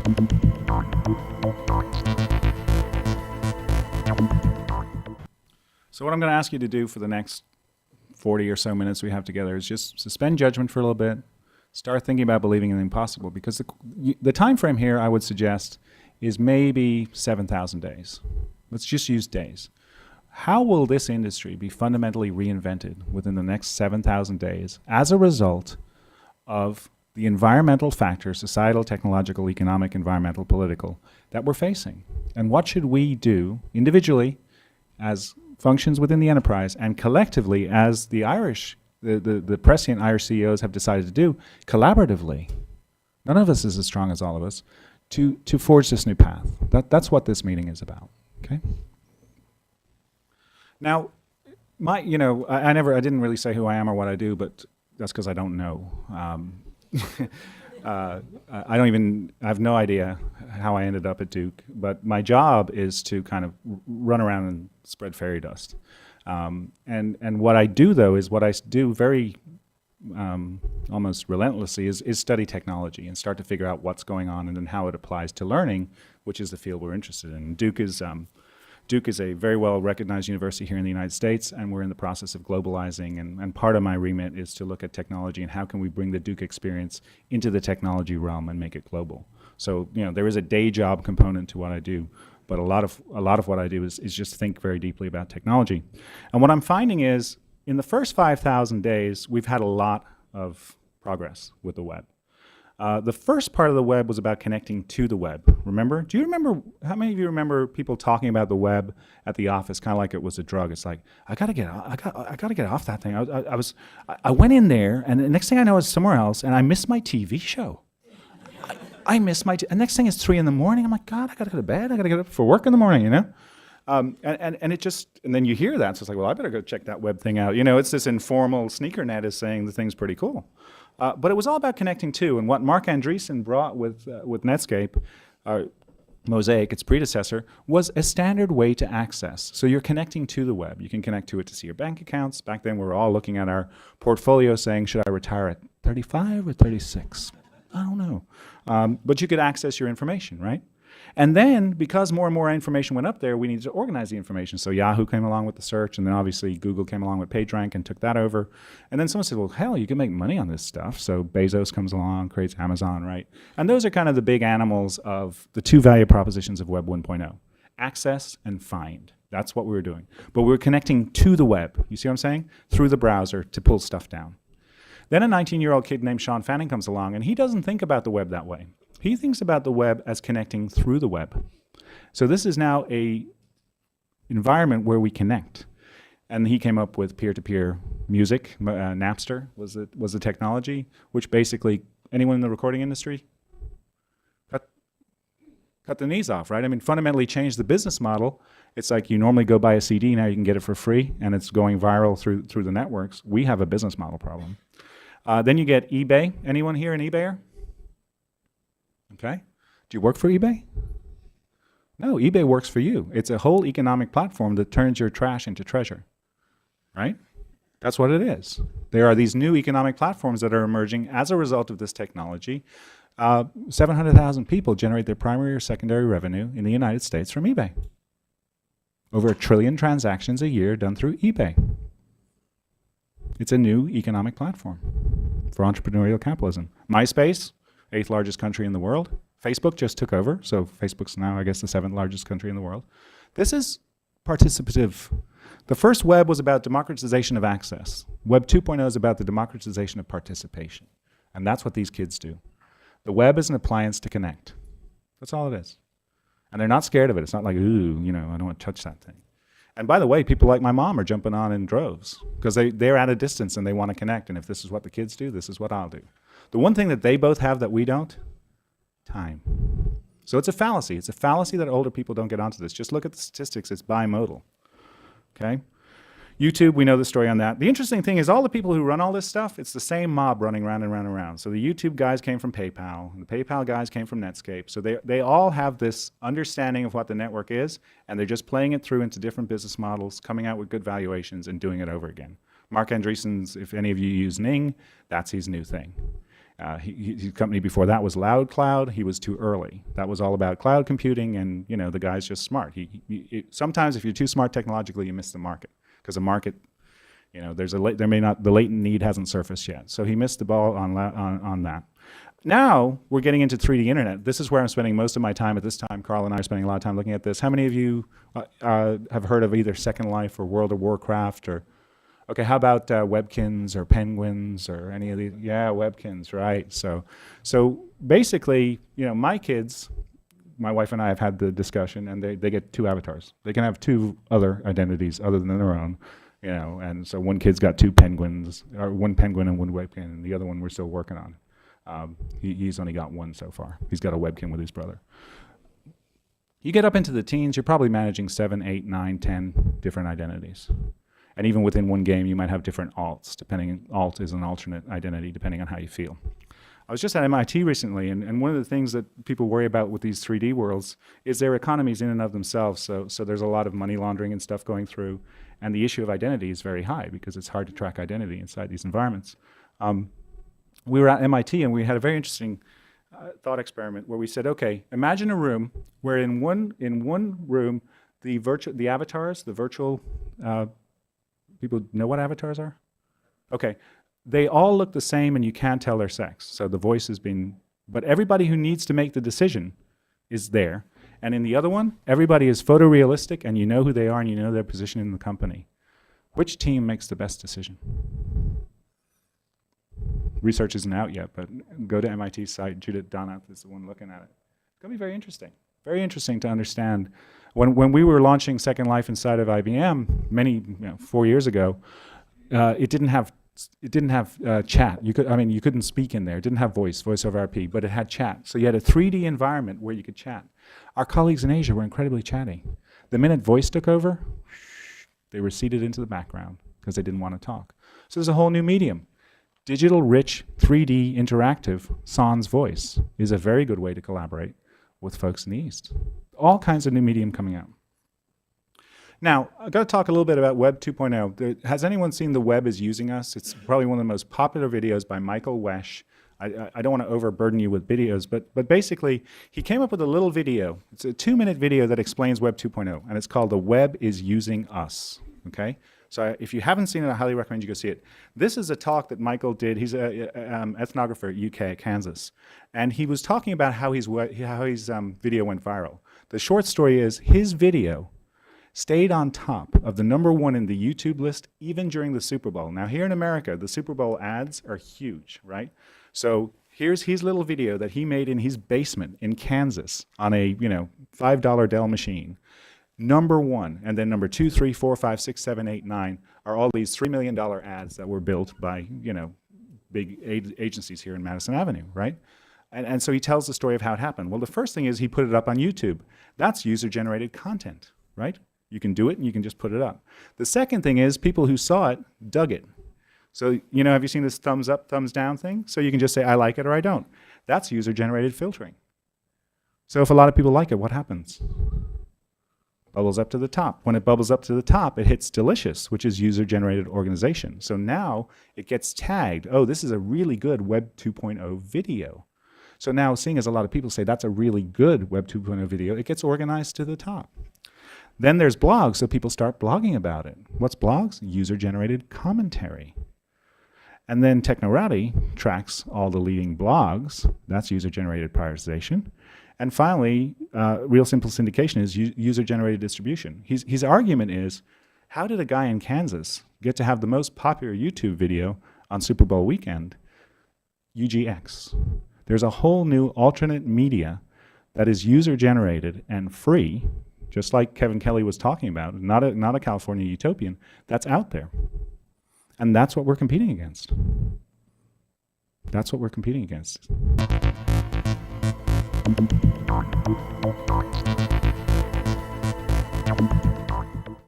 So what I'm going to ask you to do for the next 40 or so minutes we have together is just suspend judgment for a little bit, start thinking about believing in the impossible, because the time frame here, I would suggest, is maybe 7,000 days. Let's just use days. How will this industry be fundamentally reinvented within the next 7,000 days as a result of the environmental factors, societal, technological, economic, environmental, political, that we're facing? And what should we do individually as functions within the enterprise, and collectively as the prescient Irish CEOs have decided to do, collaboratively? None of us is as strong as all of us, to forge this new path. That's what this meeting is about, okay? Now, I didn't really say who I am or what I do, but that's because I don't know. I have no idea how I ended up at Duke, but my job is to kind of run around and spread fairy dust. And what I do, though, is what I do very almost relentlessly is study technology and start to figure out what's going on and then how it applies to learning, which is the field we're interested in. Duke is a very well recognized university here in the United States, and we're in the process of globalizing, and part of my remit is to look at technology and how can we bring the Duke experience into the technology realm and make it global. So, there is a day job component to what I do, but a lot of what I do is just think very deeply about technology. And what I'm finding is, in the first 5,000 days, we've had a lot of progress with the web. The first part of the web was about connecting to the web. Remember? Do you remember, how many of you remember people talking about the web at the office kind of like it was a drug? It's like, I gotta get off that thing. I went in there, and the next thing I know is somewhere else, and I missed my TV show. I missed and next thing is 3 in the morning. I'm like, God, I gotta go to bed. I gotta get up for work in the morning, and then you hear that, so it's like, well, I better go check that web thing out. It's this informal sneaker net is saying the thing's pretty cool. But it was all about connecting to, and what Mark Andreessen brought with Netscape, Mosaic, its predecessor, was a standard way to access. So you're connecting to the web. You can connect to it to see your bank accounts. Back then, we were all looking at our portfolio saying, should I retire at 35 or 36? I don't know. But you could access your information, right? And then, because more and more information went up there, we needed to organize the information. So Yahoo came along with the search, and then obviously Google came along with PageRank and took that over. And then someone said, well, hell, you can make money on this stuff. So Bezos comes along, creates Amazon, right? And those are kind of the big animals of the two value propositions of Web 1.0. Access and find. That's what we were doing. But we were connecting to the web, you see what I'm saying? Through the browser to pull stuff down. Then a 19-year-old kid named Sean Fanning comes along, and he doesn't think about the web that way. He thinks about the web as connecting through the web. So this is now a environment where we connect. And he came up with peer-to-peer music. Napster was the technology, which basically, anyone in the recording industry? Cut the knees off, right? I mean, fundamentally changed the business model. It's like you normally go buy a CD, now you can get it for free, and it's going viral through the networks. We have a business model problem. Then you get eBay. Anyone here an eBayer? Okay. Do you work for eBay? No, eBay works for you. It's a whole economic platform that turns your trash into treasure, right? That's what it is. There are these new economic platforms that are emerging as a result of this technology. 700,000 people generate their primary or secondary revenue in the United States from eBay. Over 1 trillion transactions a year done through eBay. It's a new economic platform for entrepreneurial capitalism. MySpace, 8th largest country in the world. Facebook just took over, so Facebook's now, I guess, the 7th largest country in the world. This is participative. The first web was about democratization of access. Web 2.0 is about the democratization of participation. And that's what these kids do. The web is an appliance to connect. That's all it is. And they're not scared of it. It's not like, ooh, I don't want to touch that thing. And by the way, people like my mom are jumping on in droves because they're at a distance and they want to connect. And if this is what the kids do, this is what I'll do. The one thing that they both have that we don't, time. So it's a fallacy. It's a fallacy that older people don't get onto this. Just look at the statistics. It's bimodal. Okay? YouTube, we know the story on that. The interesting thing is all the people who run all this stuff, it's the same mob running round and round and round. So the YouTube guys came from PayPal, and the PayPal guys came from Netscape. So they all have this understanding of what the network is, and they're just playing it through into different business models, coming out with good valuations, and doing it over again. Mark Andreessen's, if any of you use Ning, that's his new thing. His company before that was Loud Cloud. He was too early. That was all about cloud computing, and the guy's just smart. Sometimes if you're too smart technologically, you miss the market, because the market, the latent need hasn't surfaced yet. So he missed the ball on that. Now we're getting into 3D internet. This is where I'm spending most of my time at this time. Carl and I are spending a lot of time looking at this. How many of you have heard of either Second Life or World of Warcraft or? Okay, how about Webkins or Penguins or any of these? Yeah, Webkins, right. So basically, my kids, my wife and I have had the discussion, and they get 2 avatars. They can have 2 other identities other than their own, and so one kid's got 2 penguins, or 1 penguin and 1 Webkin, and the other one we're still working on. He's only got 1 so far. He's got a Webkin with his brother. You get up into the teens, you're probably managing 7, 8, 9, 10 different identities. And even within one game, you might have different alts, alt is an alternate identity, depending on how you feel. I was just at MIT recently, and one of the things that people worry about with these 3D worlds is their economies in and of themselves. So there's a lot of money laundering and stuff going through, and the issue of identity is very high because it's hard to track identity inside these environments. We were at MIT, and we had a very interesting thought experiment where we said, okay, imagine a room where in one room, the avatars, the virtual people know what avatars are? Okay. They all look the same and you can't tell their sex. So the voice has been, but everybody who needs to make the decision is there. And in the other one, everybody is photorealistic and you know who they are and you know their position in the company. Which team makes the best decision? Research isn't out yet, but go to MIT's site. Judith Donath is the one looking at it. It's going to be very interesting. Very interesting to understand. When we were launching Second Life inside of IBM 4 years ago, it didn't have chat. You couldn't speak in there. It didn't have voice over IP, but it had chat. So you had a 3D environment where you could chat. Our colleagues in Asia were incredibly chatty. The minute voice took over, they receded into the background because they didn't want to talk. So there's a whole new medium. Digital, rich, 3D, interactive, sans voice is a very good way to collaborate with folks in the East. All kinds of new medium coming out. Now, I've got to talk a little bit about Web 2.0. Has anyone seen The Web is Using Us? It's probably one of the most popular videos by Michael Wesch. I don't want to overburden you with videos, but basically, he came up with a little video. It's a 2-minute video that explains Web 2.0, and it's called The Web is Using Us, okay? So if you haven't seen it, I highly recommend you go see it. This is a talk that Michael did. He's an ethnographer at UK, Kansas. And he was talking about how his video went viral. The short story is his video stayed on top of the #1 in the YouTube list even during the Super Bowl. Now here in America, the Super Bowl ads are huge, right? So here's his little video that he made in his basement in Kansas on a $5 Dell machine. #1, and then number 2, 3, 4, 5, 6, 7, 8, 9 are all these $3 million ads that were built by big agencies here in Madison Avenue, right? And so he tells the story of how it happened. Well, the first thing is he put it up on YouTube. That's user-generated content, right? You can do it and you can just put it up. The second thing is people who saw it dug it. So, have you seen this thumbs up, thumbs down thing? So you can just say, I like it or I don't. That's user-generated filtering. So if a lot of people like it, what happens? Bubbles up to the top. When it bubbles up to the top, it hits delicious, which is user-generated organization. So now it gets tagged. Oh, this is a really good Web 2.0 video. So now, seeing as a lot of people say that's a really good Web 2.0 video, it gets organized to the top. Then there's blogs, so people start blogging about it. What's blogs? User-generated commentary. And then Technorati tracks all the leading blogs. That's user-generated prioritization. And finally, real simple syndication is user-generated distribution. His argument is, how did a guy in Kansas get to have the most popular YouTube video on Super Bowl weekend? UGX. There's a whole new alternate media that is user-generated and free, just like Kevin Kelly was talking about, not a California utopian, that's out there. And that's what we're competing against. That's what we're competing against. Thank you.